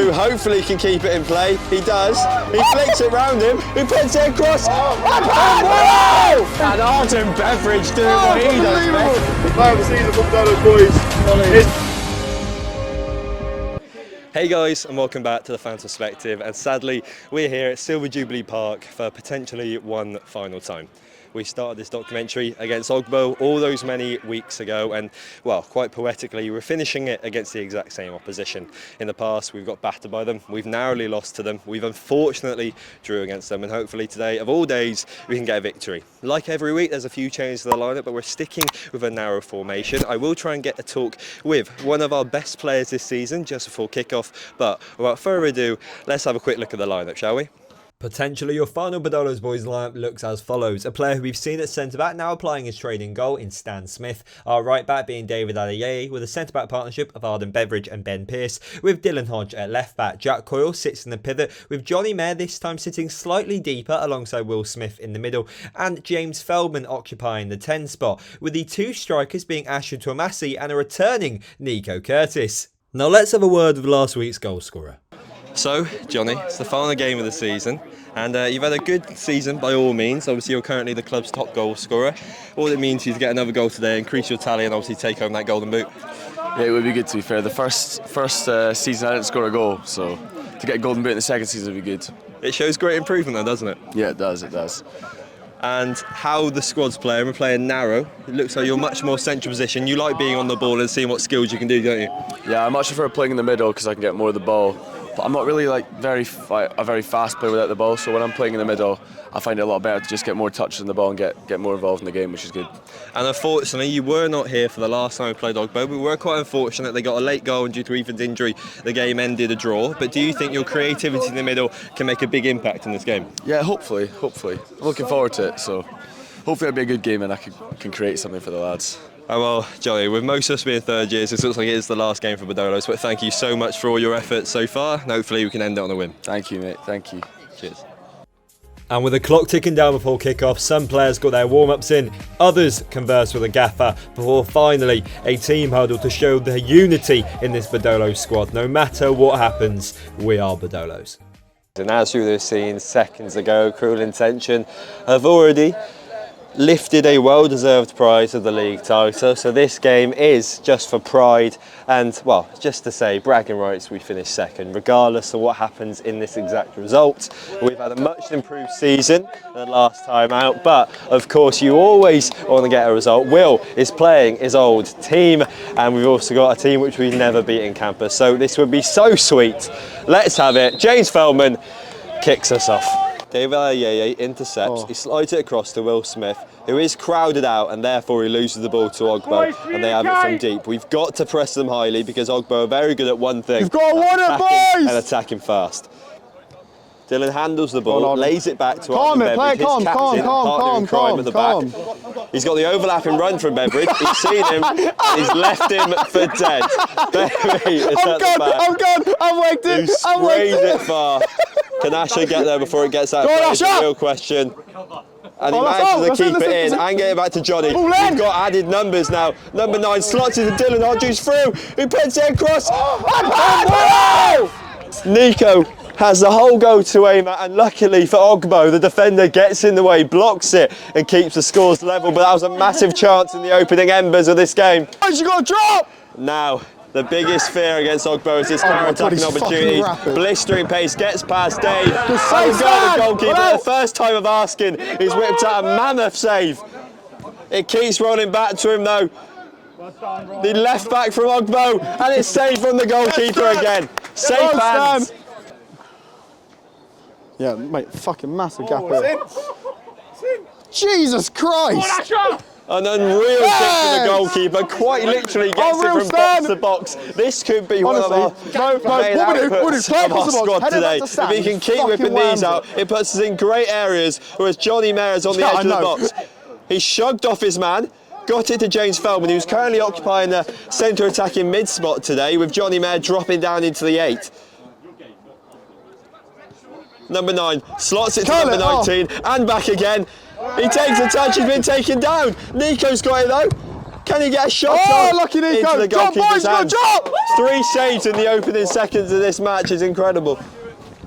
who hopefully can keep it in play. He does. He flicks it round him. He puts it across. And Arden Beveridge doing what he does best. Player of the season from Badolos, boys. Hey guys, and welcome back to the Fan Perspective, and sadly we're here at Silver Jubilee Park for potentially one final time. We started this documentary against Ogbo all those many weeks ago, and well, quite poetically, we're finishing it against the exact same opposition. In the past, we've got battered by them, we've narrowly lost to them, we've unfortunately drew against them, and hopefully today, of all days, we can get a victory. Like every week, there's a few changes to the lineup, but we're sticking with a narrow formation. I will try and get a talk with one of our best players this season just before kickoff, but without further ado, let's have a quick look at the lineup, shall we? Potentially your final Badolos boys lineup looks as follows. A player who we've seen at centre-back now applying his trade in goal in Stan Smith. Our right-back being David Adeyeye, with a centre-back partnership of Arden Beveridge and Ben Pearce, with Dylan Hodge at left-back. Jack Coyle sits in the pivot, with Johnny Mayer this time sitting slightly deeper alongside Will Smith in the middle, and James Feldman occupying the 10 spot, with the two strikers being Asher Tuamasi and a returning Nico Curtis. Now let's have a word with last week's goal scorer. So, Johnny, it's the final game of the season, and you've had a good season by all means. Obviously, you're currently the club's top goal scorer. All it means is to get another goal today, increase your tally, and obviously take home that golden boot. Yeah, it would be good, to be fair. The first season I didn't score a goal, so to get a golden boot in the second season would be good. It shows great improvement though, doesn't it? Yeah, it does, it does. And how the squad's playing, we're playing narrow. It looks like you're much more central position. You like being on the ball and seeing what skills you can do, don't you? Yeah, I much prefer playing in the middle because I can get more of the ball. But I'm not really a very fast player without the ball, so when I'm playing in the middle, I find it a lot better to just get more touches in the ball and get more involved in the game, which is good. And unfortunately, you were not here for the last time we played Ogbo. We were quite unfortunate. They got a late goal, and due to Ethan's injury, the game ended a draw. But do you think your creativity in the middle can make a big impact in this game? Yeah, hopefully. I'm looking forward to it, so hopefully it'll be a good game and I can create something for the lads. Oh well, Johnny, with most of us being third years, it looks like it is the last game for Badolos, but thank you so much for all your efforts so far, and hopefully we can end it on a win. Thank you, mate. Thank you. Cheers. And with the clock ticking down before kick-off, some players got their warm-ups in, others conversed with a gaffer, before finally a team huddle to show the unity in this Badolos squad. No matter what happens, we are Badolos. And as you would have seen seconds ago, Cruel Intention have already lifted a well-deserved prize of the league title, so this game is just for pride and, well, just to say bragging rights. We finished second regardless of what happens in this exact result. We've had a much improved season than the last time out, but of course you always want to get a result. Will is playing his old team, and we've also got a team which we've never beat in campus, so this would be so sweet. Let's have it. James Feldman kicks us off. David Adeyeye intercepts, He slides it across to Will Smith, who is crowded out, and therefore he loses the ball to Ogbo, and they have it from deep. We've got to press them highly because Ogbo are very good at one thing. You've got to win it, boys! And attacking fast. Dylan handles the ball, lays it back to Arden Beveridge, his captain, partner in crime at the back. He's got the overlapping run from Beveridge. He's seen him, and he's left him for dead. Beveridge is at the back. I'm gone! I'm waked in! Who sprays it far. Can Asher get there before it gets out? That's a real question. And he manages to keep it in and get it back to Johnny. We've got added numbers now. Number 9 slots into Dylan Hodge, who's through. He puts it across. Nico has the whole goal to aim at, and luckily for Ogbo, the defender gets in the way, blocks it, and keeps the scores level. But that was a massive chance in the opening embers of this game. You got to drop! Now, the biggest fear against Ogbo is this counter-attacking opportunity. Blistering pace, gets past Dave. Has got the goalkeeper. The first time of asking, he's whipped out a mammoth save. It keeps rolling back to him though. The left back from Ogbo, and it's saved from the goalkeeper again. Safe hands. Yeah, mate, fucking massive gap here. Jesus Christ! An unreal kick from the goalkeeper, quite literally gets it from box to box. This could be one of our main outputs of our squad today. If he can keep whipping these out, it puts us in great areas, whereas Johnny Mayer is on the edge of the box. He shrugged off his man, got it to James Feldman, who's currently occupying the centre attacking mid spot today, with Johnny Mayer dropping down into the 8. Number 9 slots it to number 19 and back again. He takes a touch, he's been taken down. Nico's got it though. Can he get a shot Oh, on lucky Nico. into the Drop, boys, goalkeeper's go, hands? drop! 3 saves in the opening seconds of this match is incredible.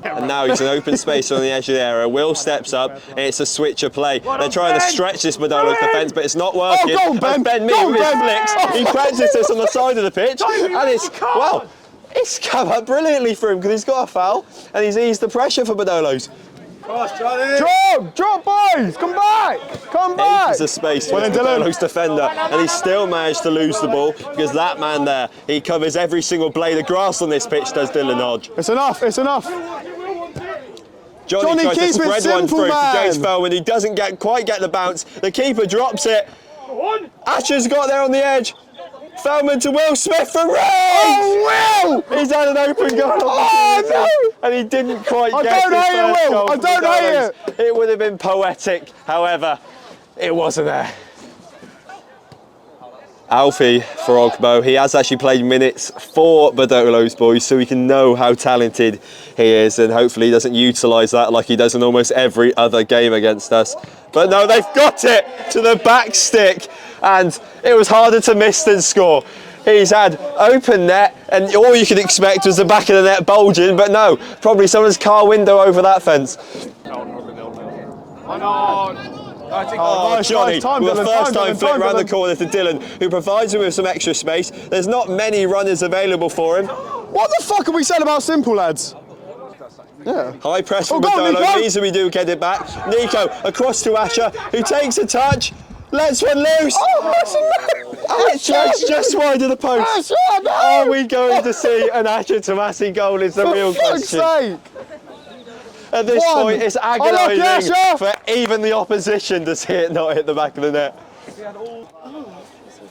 And now he's in open space on the edge of the area. Will steps up, and it's a switcher play. They're trying to stretch this Badolos defence, but it's not working. go on, Ben. As Ben Go on, Mee with his Ben. flicks, he practiced this on the side of the pitch, and it's, well, it's come up brilliantly for him because he's got a foul, and he's eased the pressure for Badolos. Drop, boys! Come back! Come back! Acres of space for Well the then, Dylan. Badolos defender, and he still managed to lose the ball because that man there, he covers every single blade of grass on this pitch, does Dylan Hodge. It's enough, it's enough. Johnny tries to keep it spread one simple, through to man. James Feldman. He doesn't quite get the bounce. The keeper drops it. Asher's got there on the edge. Feldman to Will Smith for Ray! Oh, Will! He's had an open goal opportunity, no! and he didn't quite I get don't his hate it, first Will. goal I for don't hate Badolos. It would have been poetic, however, it wasn't there. Alfie for Ogbo, he has actually played minutes for Badolos boys, so we can know how talented he is, and hopefully he doesn't utilise that like he does in almost every other game against us. But no, they've got it to the back stick, and it was harder to miss than score. He's had open net, and all you could expect was the back of the net bulging, but no, probably someone's car window over that fence. Oh, Johnny, time, with a Dylan, first time flick time, round the Dylan. corner to Dylan, who provides him with some extra space. There's not many runners available for him. What the fuck are we saying about simple, lads? Yeah. High press from go on, Badolo, Nico. means that we do get it back. Nico across to Asher, who takes a touch, lets one loose. Oh, that's a And it's just wide of the post. Are we going to see an Asher Tomasi goal is the real For fuck's question. sake! At this One. point, it's Unlucky, agonising Asher. for even the opposition to see it not hit the back of the net.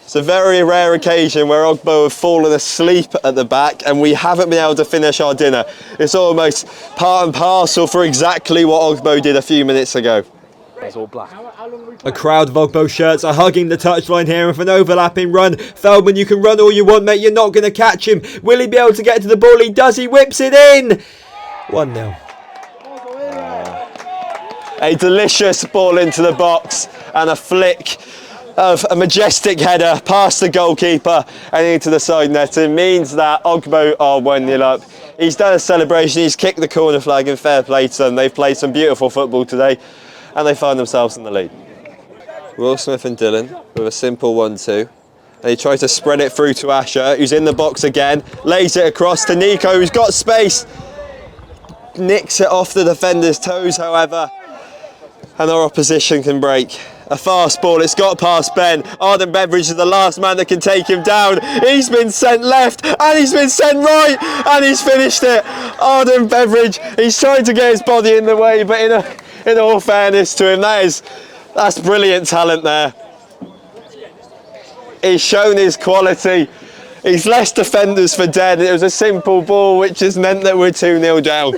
It's a very rare occasion where Ogbo have fallen asleep at the back and we haven't been able to finish our dinner. It's almost part and parcel for exactly what Ogbo did a few minutes ago. A crowd of Ogbo shirts are hugging the touchline here, and for an overlapping run, Feldman, you can run all you want, mate, you're not going to catch him. Will he be able to get to the ball? He does, he whips it in! 1-0. A delicious ball into the box and a flick of a majestic header past the goalkeeper and into the side net. It means that Ogbo are 1-0 up. He's done a celebration, he's kicked the corner flag, and fair play to them. They've played some beautiful football today and they find themselves in the lead. Will Smith and Dylan with a simple 1-2. And he tries to spread it through to Asher, who's in the box again, lays it across to Nico, who's got space. Nicks it off the defender's toes, however, and our opposition can break. A fast ball, it's got past Ben. Arden Beveridge is the last man that can take him down. He's been sent left, and he's been sent right, and he's finished it. Arden Beveridge, he's trying to get his body in the way, but in all fairness to him, that's brilliant talent there. He's shown his quality. He's left defenders for dead. It was a simple ball, which has meant that we're 2-0 down.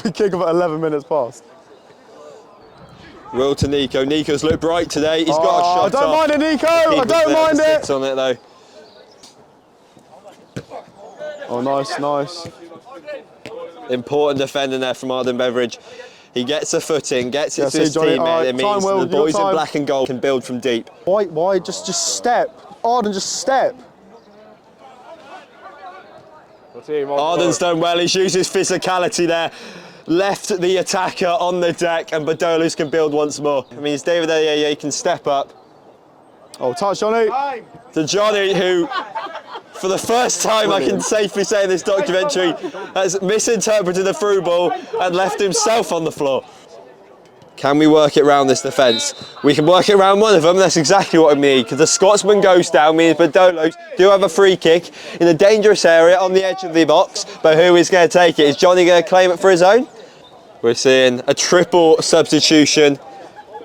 We kick about 11 minutes past. Will to Nico. Nico's looked bright today. He's got a shot I don't off. mind it, Nico. I Keeper's don't there mind to it. sit on it though. Oh, nice, nice. Important defending there from Arden Beveridge. He gets a foot in, gets it Yeah, to see, his Johnny, teammate. alright, It time, means Will, the you got boys in time. black and gold can build from deep. Why? Just step. Arden, just step. Arden's done well. He's used his physicality there. Left the attacker on the deck, and Badolos can build once more. It means David Ayeye can step up. Oh, touch, Johnny. To Johnny, who, for the first time I can safely say in this documentary, has misinterpreted the through ball and left himself on the floor. Can we work it around this defence? We can work it around one of them, that's exactly what we need, because the Scotsman goes down, means Badolos do have a free kick in a dangerous area on the edge of the box, but who is going to take it? Is Johnny going to claim it for his own? We're seeing a triple substitution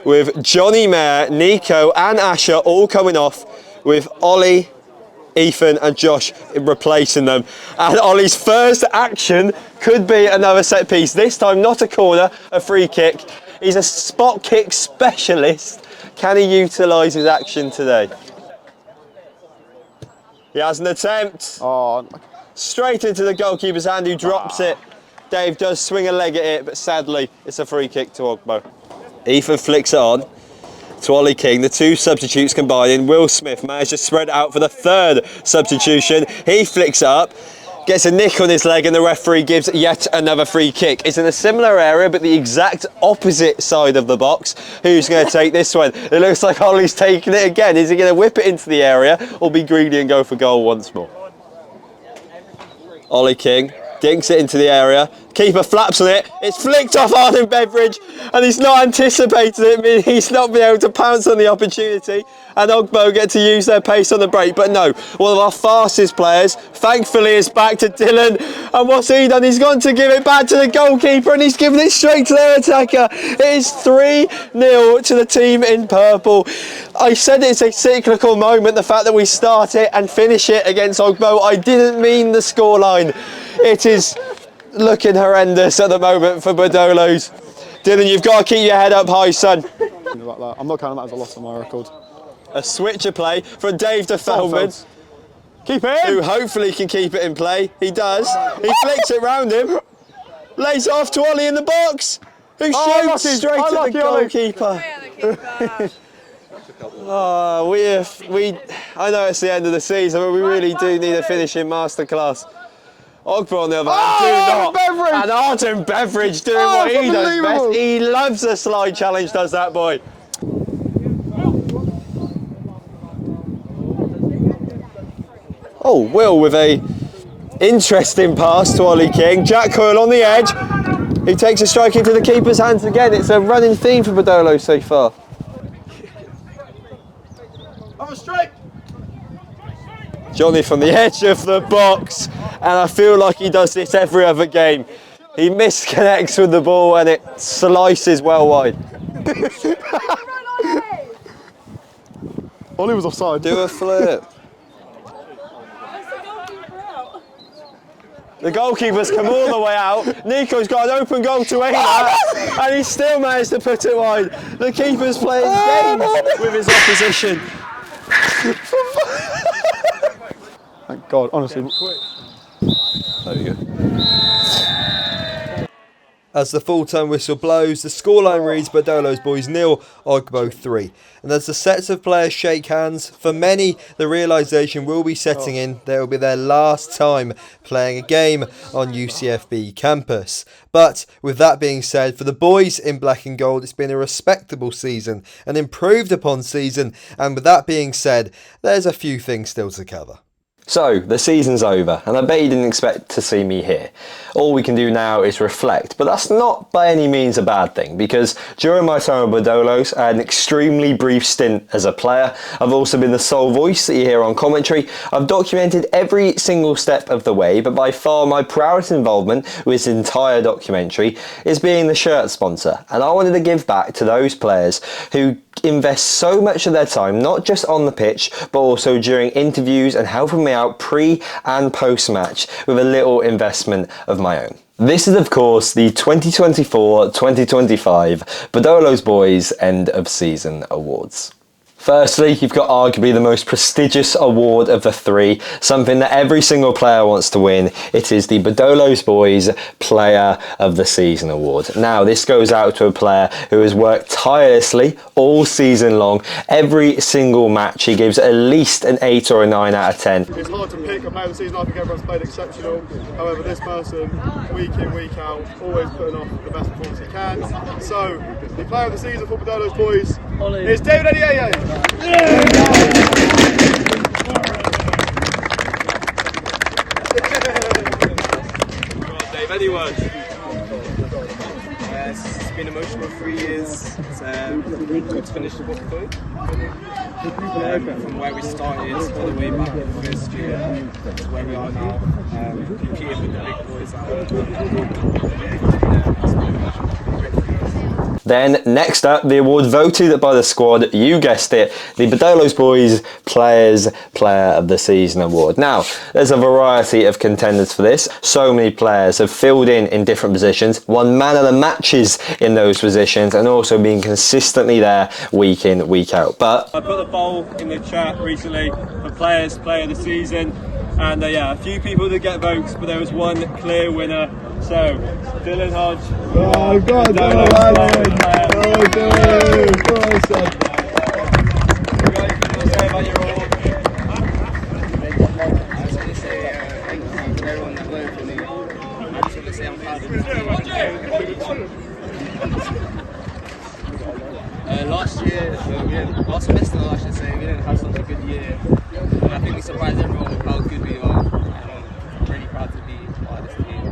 with Johnny Mayer, Nico and Asher all coming off, with Ollie, Ethan and Josh replacing them. And Ollie's first action could be another set piece. This time not a corner, a free kick. He's a spot kick specialist. Can he utilise his action today? He has an attempt. Oh, Straight into the goalkeeper's hand, who drops it. Dave does swing a leg at it, but sadly it's a free kick to Ogbo. Ethan flicks it on. to Ollie King. The two substitutes combining. Will Smith managed to spread out for the third substitution. He flicks it up, gets a nick on his leg, and the referee gives yet another free kick. It's in a similar area, but the exact opposite side of the box. Who's going to take this one? It looks like Ollie's taking it again. Is he going to whip it into the area or be greedy and go for goal once more? Ollie King dinks it into the area. Keeper flaps on it. It's flicked off Arden Beveridge, and he's not anticipated it, meaning he's not been able to pounce on the opportunity. And Ogbo get to use their pace on the break. But no, one of our fastest players, thankfully, is back to Dylan. And what's he done? He's gone to give it back to the goalkeeper, and he's given it straight to their attacker. It is 3-0 to the team in purple. I said it's a cyclical moment, the fact that we start it and finish it against Ogbo. I didn't mean the scoreline. It is looking horrendous at the moment for Badolos. Dylan, you've got to keep your head up high, son. I'm not counting that as a loss on my record. A switcher play from Dave to Feldman, Keep it in. who hopefully can keep it in play. He does. He flicks it round him, lays it off to Ollie in the box, who shoots straight at the goalkeeper. Oh, I know it's the end of the season, but we really do need a finishing masterclass. Ogbo on the other hand, do not. Beveridge. And Arden Beveridge doing what he does best. He loves a slide challenge, does that boy. Oh, Will with a interesting pass to Ollie King. Jack Coyle on the edge. He takes a strike into the keeper's hands again. It's a running theme for Badolos so far. I'm a strike. Johnny from the edge of the box, and I feel like he does this every other game. He misconnects with the ball and it slices well wide. Ollie was offside. Do a flip. The goalkeeper's come all the way out. Nico's got an open goal to aim at, and he still managed to put it wide. The keeper's playing games with his opposition. Thank God, honestly. There you go. As the full-time whistle blows, the scoreline reads Badolos boys 0, Ogbo 3. And as the sets of players shake hands, for many the realisation will be setting in that it will be their last time playing a game on UCFB campus. But with that being said, for the boys in black and gold, it's been a respectable season, an improved upon season, and with that being said, there's a few things still to cover. So, the season's over, and I bet you didn't expect to see me here. All we can do now is reflect, but that's not by any means a bad thing, because during my time at Badolos, I had an extremely brief stint as a player. I've also been the sole voice that you hear on commentary. I've documented every single step of the way, but by far my proudest involvement with this entire documentary is being the shirt sponsor, and I wanted to give back to those players who invest so much of their time, not just on the pitch, but also during interviews and helping me out pre and post match with a little investment of my own. This is of course the 2024-2025 Badolos Boys End of Season Awards. Firstly, you've got arguably the most prestigious award of the three, something that every single player wants to win. It is the Badolos Boys Player of the Season Award. Now, this goes out to a player who has worked tirelessly all season long. Every single match, he gives at least an 8 or a 9 out of 10. It's hard to pick a player of the season. I think everyone's played exceptional. However, this person, week in, week out, always putting off the best performance he can. So, the player of the season for Badolos Boys is David Adiaye. Dave, any words? It's been emotional 3 years. It's good to finish the book through. From where we started all the way back first year to where we are now, competing with the big boys. Then next up, the award voted by the squad, you guessed it, the Badolos Boys Player of the Season Award. Now, there's a variety of contenders for this. So many players have filled in different positions, won man of the matches in those positions, and also been consistently there week in, week out. But I put a poll in the chat recently for Player of the Season, and yeah, a few people did get votes, but there was one clear winner. So, Dylan Hodge. Oh, God, say I'm proud of this team. Last semester, I should say, we didn't have such a good year. And I think we surprised everyone with how good we are. And I'm really proud to be part of this team.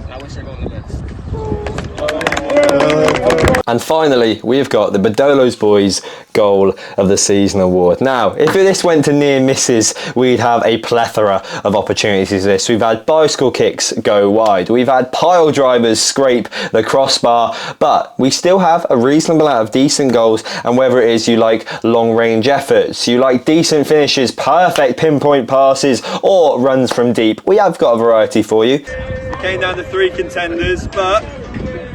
And I wish everyone the best. And finally, we've got the Badolos Boys Goal of the Season award. Now, if this went to near misses, we'd have a plethora of opportunities for this. We've had bicycle kicks go wide. We've had pile drivers scrape the crossbar, but we still have a reasonable amount of decent goals. And whether it is you like long range efforts, you like decent finishes, perfect pinpoint passes, or runs from deep, we have got a variety for you. It came down to 3 contenders, but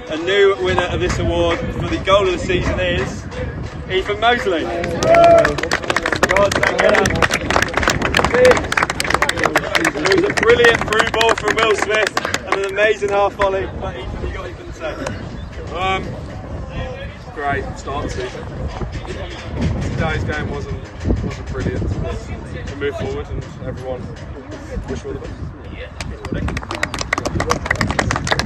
a new winner of this award for the goal of the season is Ethan Mosley. God, thank you. It was a brilliant through ball from Will Smith and an amazing half volley. But Ethan, you got anything to say? Great start to the season. Today's game wasn't brilliant, but we move forward and everyone wish you all the best.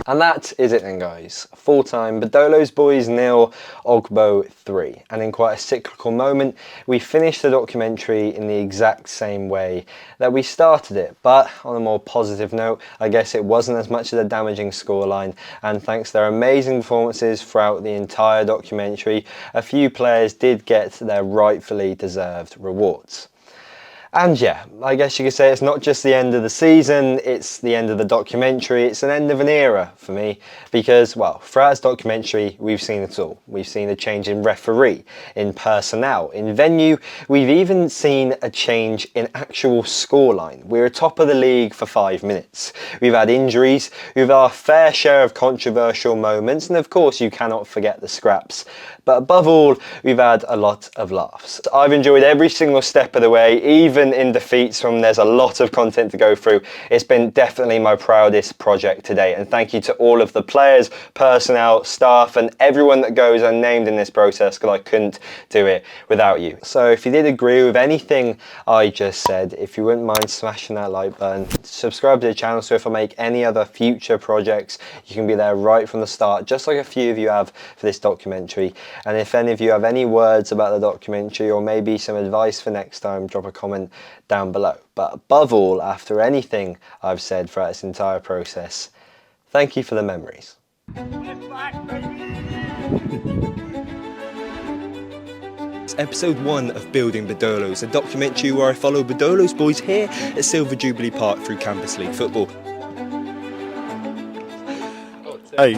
And that is it then, guys. Full time, Badolos Boys 0, Ogbo 3. And in quite a cyclical moment, we finished the documentary in the exact same way that we started it. But on a more positive note, I guess it wasn't as much of a damaging scoreline. And thanks to their amazing performances throughout the entire documentary, a few players did get their rightfully deserved rewards. And yeah, I guess you could say it's not just the end of the season, it's the end of the documentary, it's an end of an era for me, because, well, throughout this documentary, we've seen it all. We've seen a change in referee, in personnel, in venue, we've even seen a change in actual scoreline. We're atop of the league for 5 minutes. We've had injuries, we've had our fair share of controversial moments, and of course you cannot forget the scraps. But above all, we've had a lot of laughs. I've enjoyed every single step of the way, even in defeats from there's a lot of content to go through. It's been definitely my proudest project today. And thank you to all of the players, personnel, staff, and everyone that goes unnamed in this process, because I couldn't do it without you. So if you did agree with anything I just said, if you wouldn't mind smashing that like button, subscribe to the channel so if I make any other future projects, you can be there right from the start, just like a few of you have for this documentary. And if any of you have any words about the documentary or maybe some advice for next time, drop a comment down below. But above all, after anything I've said throughout this entire process, thank you for the memories. It's episode 1 of Building Badolos, a documentary where I follow Badolos boys here at Silver Jubilee Park through Campus League football. 8.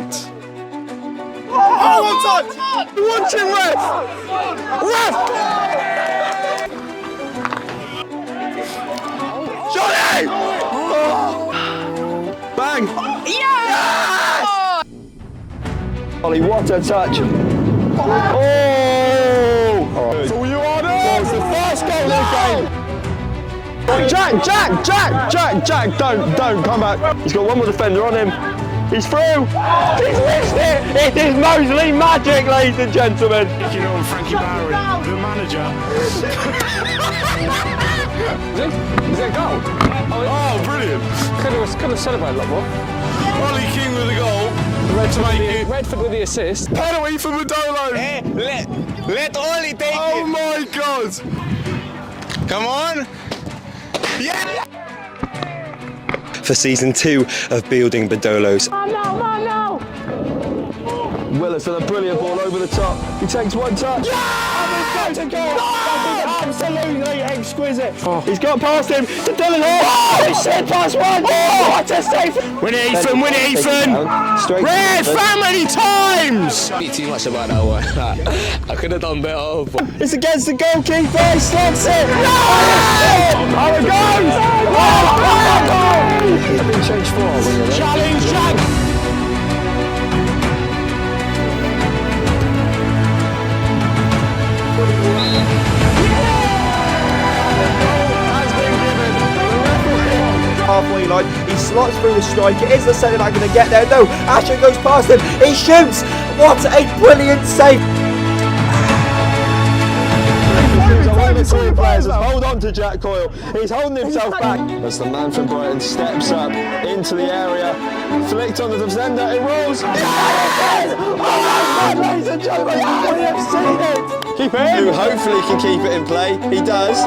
Oh, one touch! Watch him, ref! Ref! Johnny! Oh. Bang! Yes! Ollie, what a touch! Oh! That's all you are there! It's the first goal of the game! Jack! Don't, come back! He's got one more defender on him. He's through! He's missed it! It is Mosley magic, ladies and gentlemen! You know, Frankie Barron, the manager. Is it a goal? Oh, brilliant! Could have celebrated a lot more. Ollie King with the goal. Redford with the assist. Penalty for Badolos! Let Ollie take Oh my god! Come on. Yeah. For season 2 of Building Badolos. Willis with a brilliant ball over the top. He takes one touch. Yeah! And it's got to go! That is absolutely exquisite. Oh. He's got past him to Dylan Hall. Oh, he's sent past one. Oh, what a save! Win it, Ethan! Red, family times! Too much about that one. I could have done better. But It's against the goalkeeper. He slots it. No! Oh, it goes! I've been changed for. Challenge Jack! Halfway line, he slots through the striker. Is the centre back going to get there? No, Asher goes past him. He shoots. What a brilliant save! between players. Hold on to Jack Coyle. He's holding himself back as the man from Brighton steps up into the area. Flicked on the defender. It rolls. Yes! Oh my God, ladies and gentlemen, we have seen it. Keep it in. Who hopefully can keep it in play. He does.